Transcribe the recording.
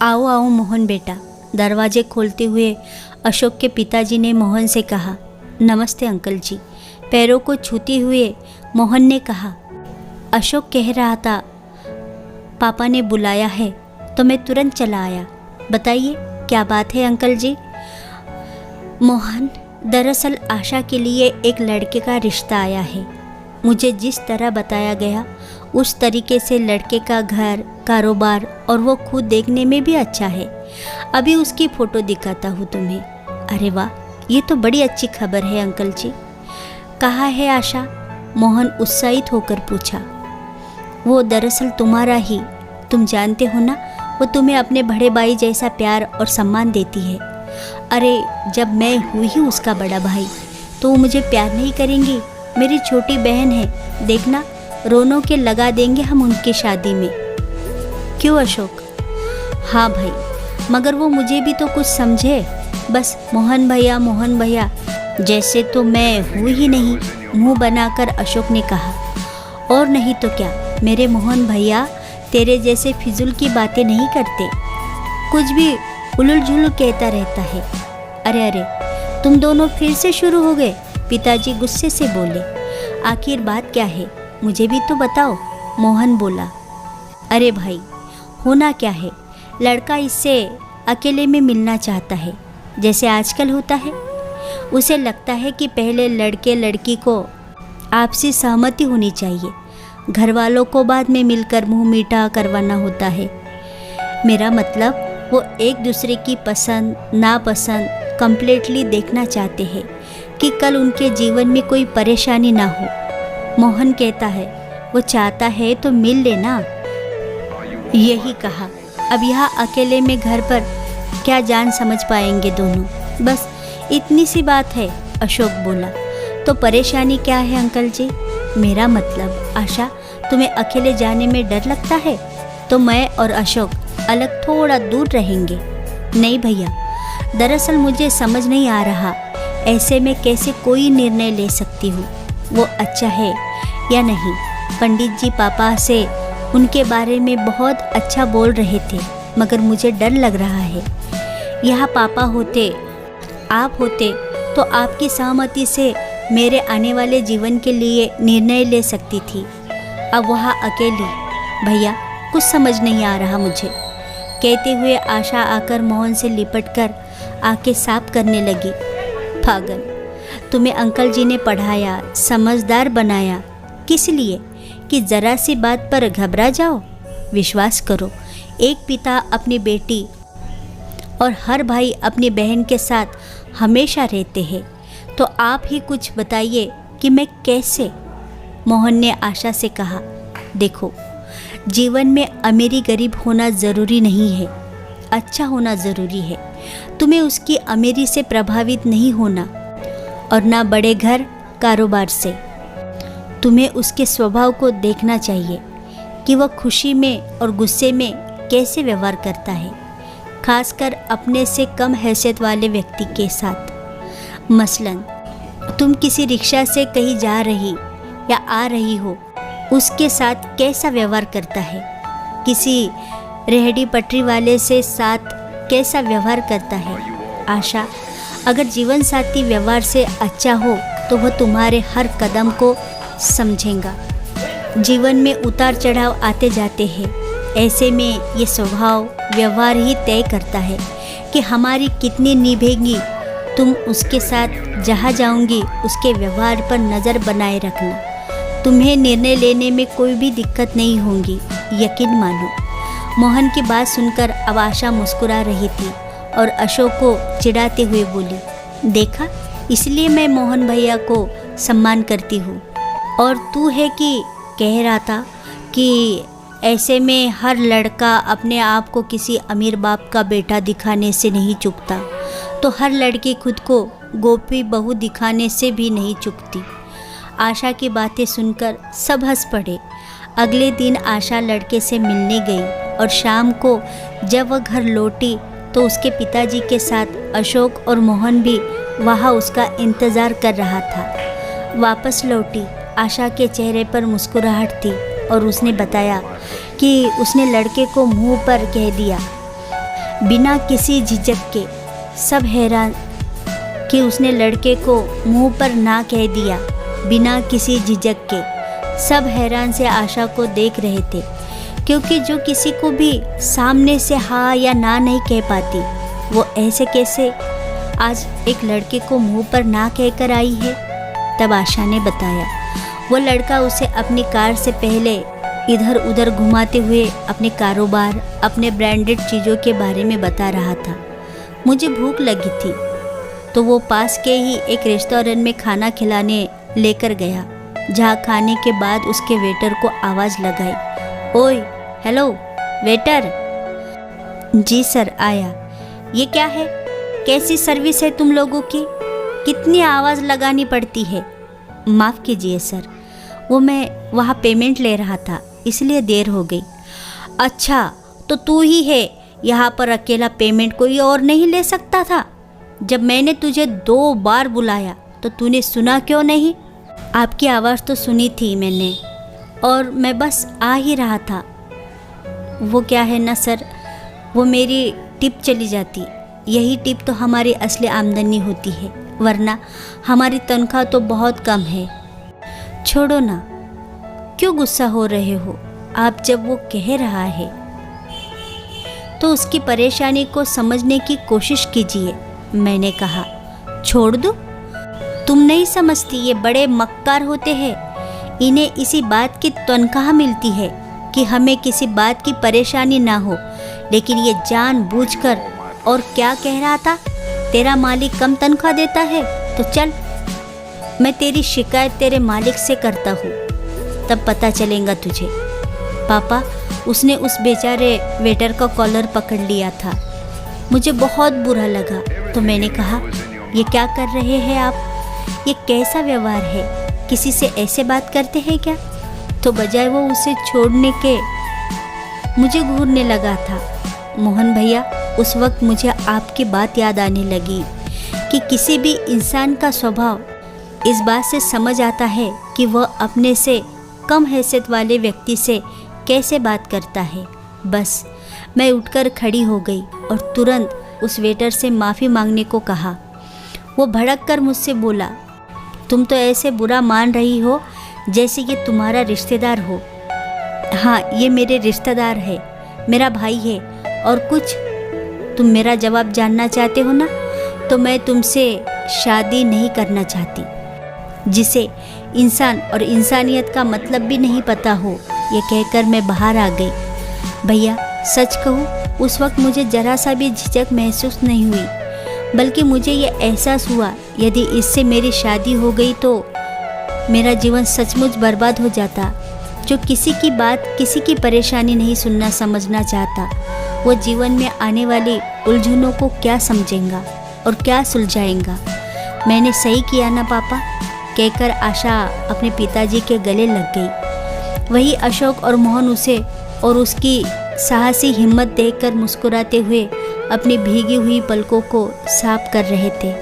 आओ आओ मोहन बेटा। दरवाजे खोलते हुए अशोक के पिताजी ने मोहन से कहा। नमस्ते अंकल जी। पैरों को छूते हुए मोहन ने कहा। अशोक कह रहा था पापा ने बुलाया है तो मैं तुरंत चला आया। बताइए क्या बात है अंकल जी। मोहन, दरअसल आशा के लिए एक लड़के का रिश्ता आया है। मुझे जिस तरह बताया गया उस तरीके से लड़के का घर, कारोबार और वो खुद देखने में भी अच्छा है। अभी उसकी फ़ोटो दिखाता हूँ तुम्हें। अरे वाह, ये तो बड़ी अच्छी खबर है अंकल जी। कहाँ है आशा? मोहन उत्साहित होकर पूछा। वो दरअसल तुम्हारा ही, तुम जानते हो ना, वो तुम्हें अपने बड़े भाई जैसा प्यार और सम्मान देती है। अरे जब मैं हुई ही उसका बड़ा भाई तो वो मुझे प्यार नहीं करेंगी? मेरी छोटी बहन है, देखना रोनों के लगा देंगे हम उनकी शादी में। क्यों अशोक? हाँ भाई, मगर वो मुझे भी तो कुछ समझे। बस मोहन भैया जैसे तो मैं हूँ ही नहीं, मुंह बनाकर अशोक ने कहा। और नहीं तो क्या, मेरे मोहन भैया तेरे जैसे फिजूल की बातें नहीं करते, कुछ भी उलझ झुल कहता रहता है। अरे अरे, तुम दोनों फिर से शुरू हो गए, पिताजी गुस्से से बोले। आखिर बात क्या है, मुझे भी तो बताओ, मोहन बोला। अरे भाई, होना क्या है, लड़का इससे अकेले में मिलना चाहता है, जैसे आजकल होता है। उसे लगता है कि पहले लड़के लड़की को आपसी सहमति होनी चाहिए, घर वालों को बाद में मिलकर मुंह मीठा करवाना होता है। मेरा मतलब वो एक दूसरे की पसंद नापसंद कंप्लीटली देखना चाहते हैं कि कल उनके जीवन में कोई परेशानी ना हो। मोहन कहता है वो चाहता है तो मिल लेना। यही कहा। अब यहाँ अकेले में घर पर क्या जान समझ पाएंगे दोनों, बस इतनी सी बात है, अशोक बोला। तो परेशानी क्या है अंकल जी? मेरा मतलब आशा, तुम्हें अकेले जाने में डर लगता है तो मैं और अशोक अलग थोड़ा दूर रहेंगे। नहीं भैया, दरअसल मुझे समझ नहीं आ रहा ऐसे में कैसे कोई निर्णय ले सकती हूँ, वो अच्छा है या नहीं। पंडित जी पापा से उनके बारे में बहुत अच्छा बोल रहे थे, मगर मुझे डर लग रहा है। यहाँ पापा होते, आप होते तो आपकी सहमति से मेरे आने वाले जीवन के लिए निर्णय ले सकती थी। अब वहाँ अकेली, भैया कुछ समझ नहीं आ रहा मुझे। कहते हुए आशा आकर मोहन से लिपटकर आंखें साफ करने लगी। पागल, तुम्हें अंकल जी ने पढ़ाया, समझदार बनाया, किस लिए कि ज़रा सी बात पर घबरा जाओ? विश्वास करो, एक पिता अपनी बेटी और हर भाई अपनी बहन के साथ हमेशा रहते हैं। तो आप ही कुछ बताइए कि मैं कैसे? मोहन ने आशा से कहा। देखो, जीवन में अमीरी गरीब होना ज़रूरी नहीं है, अच्छा होना ज़रूरी है। तुम्हें उसकी अमीरी से प्रभावित नहीं होना और ना बड़े घर कारोबार से। तुम्हें उसके स्वभाव को देखना चाहिए कि वह खुशी में और गुस्से में कैसे व्यवहार करता है, खासकर अपने से कम हैसियत वाले व्यक्ति के साथ। मसलन तुम किसी रिक्शा से कहीं जा रही या आ रही हो, उसके साथ कैसा व्यवहार करता है, किसी रेहड़ी पटरी वाले से साथ कैसा व्यवहार करता है। आशा, अगर जीवन साथी व्यवहार से अच्छा हो तो वह तुम्हारे हर कदम को समझेगा। जीवन में उतार चढ़ाव आते जाते हैं, ऐसे में ये स्वभाव व्यवहार ही तय करता है कि हमारी कितनी निभेगी। तुम उसके साथ जहाँ जाओगी उसके व्यवहार पर नज़र बनाए रखना। तुम्हें निर्णय लेने में कोई भी दिक्कत नहीं होगी, यकीन मानो। मोहन की बात सुनकर अब आशा मुस्कुरा रही थी और अशोक को चिढ़ाते हुए बोली, देखा, इसलिए मैं मोहन भैया को सम्मान करती हूँ। और तू है कि कह रहा था कि ऐसे में हर लड़का अपने आप को किसी अमीर बाप का बेटा दिखाने से नहीं चूकता, तो हर लड़की खुद को गोपी बहू दिखाने से भी नहीं चूकती। आशा की बातें सुनकर सब हंस पड़े। अगले दिन आशा लड़के से मिलने गई और शाम को जब वह घर लौटी तो उसके पिताजी के साथ अशोक और मोहन भी वहाँ उसका इंतज़ार कर रहा था। वापस लौटी, आशा के चेहरे पर मुस्कुराहट थी और उसने बताया कि उसने लड़के को मुंह पर कह दिया, बिना किसी झिझक के। सब हैरान कि उसने लड़के को मुंह पर ना कह दिया। बिना किसी झिझक के सब हैरान से आशा को देख रहे थे, क्योंकि जो किसी को भी सामने से हाँ या ना नहीं कह पाती, वो ऐसे कैसे आज एक लड़के को मुंह पर ना कहकर आई है। तब आशा ने बताया, वो लड़का उसे अपनी कार से पहले इधर उधर घुमाते हुए अपने कारोबार, अपने ब्रांडेड चीज़ों के बारे में बता रहा था। मुझे भूख लगी थी तो वो पास के ही एक रेस्टोरेंट में खाना खिलाने लेकर गया, जहाँ खाने के बाद उसके वेटर को आवाज़ लगाई, ओए हेलो वेटर। जी सर आया। ये क्या है, कैसी सर्विस है तुम लोगों की, कितनी आवाज़ लगानी पड़ती है। माफ़ कीजिए सर, वो मैं वहाँ पेमेंट ले रहा था इसलिए देर हो गई। अच्छा तो तू ही है यहाँ पर अकेला, पेमेंट कोई और नहीं ले सकता था? जब मैंने तुझे 2 बार बुलाया तो तूने सुना क्यों नहीं? आपकी आवाज़ तो सुनी थी मैंने और मैं बस आ ही रहा था। वो क्या है ना सर, वो मेरी टिप चली जाती। यही टिप तो हमारी असली आमदनी होती है, वरना हमारी तनख्वाह तो बहुत कम है। छोड़ो ना, क्यों गुस्सा हो रहे हो? आप जब वो कह रहा है तो उसकी परेशानी को समझने की कोशिश कीजिए। मैंने कहा, छोड़ दो? तुम नहीं समझती, ये बड़े मक्कार होते हैं। इन्हें इसी बात की तनख्वाह मिलती है कि हमें किसी बात की परेशानी ना हो, लेकिन ये जानबूझकर। और क्या कह रहा था, तेरा मालिक कम तनख्वाह देता है? तो चल मैं तेरी शिकायत तेरे मालिक से करता हूँ, तब पता चलेगा तुझे। पापा, उसने उस बेचारे वेटर का कॉलर पकड़ लिया था। मुझे बहुत बुरा लगा तो मैंने कहा, ये क्या कर रहे हैं आप? ये कैसा व्यवहार है? किसी से ऐसे बात करते हैं क्या? तो बजाय वो उसे छोड़ने के मुझे घूरने लगा था। मोहन भैया, उस वक्त मुझे आपकी बात याद आने लगी कि किसी भी इंसान का स्वभाव इस बात से समझ आता है कि वह अपने से कम हैसियत वाले व्यक्ति से कैसे बात करता है। बस मैं उठकर खड़ी हो गई और तुरंत उस वेटर से माफ़ी मांगने को कहा। वो भड़क कर मुझसे बोला, तुम तो ऐसे बुरा मान रही हो जैसे ये तुम्हारा रिश्तेदार हो। हाँ, ये मेरे रिश्तेदार है, मेरा भाई है। और कुछ तुम मेरा जवाब जानना चाहते हो ना, तो मैं तुमसे शादी नहीं करना चाहती। जिसे इंसान और इंसानियत का मतलब भी नहीं पता हो, ये कहकर मैं बाहर आ गई। भैया, सच कहूँ, उस वक्त मुझे ज़रा सा भी झिझक महसूस नहीं हुई, बल्कि मुझे ये एहसास हुआ यदि इससे मेरी शादी हो गई तो मेरा जीवन सचमुच बर्बाद हो जाता। जो किसी की बात, किसी की परेशानी नहीं सुनना समझना चाहता, वो जीवन में आने वाली उलझनों को क्या समझेगा और क्या सुलझाएगा। मैंने सही किया ना पापा? कहकर आशा अपने पिताजी के गले लग गई। वही अशोक और मोहन उसे और उसकी साहसी हिम्मत देखकर मुस्कुराते हुए अपनी भीगी हुई पलकों को साफ कर रहे थे।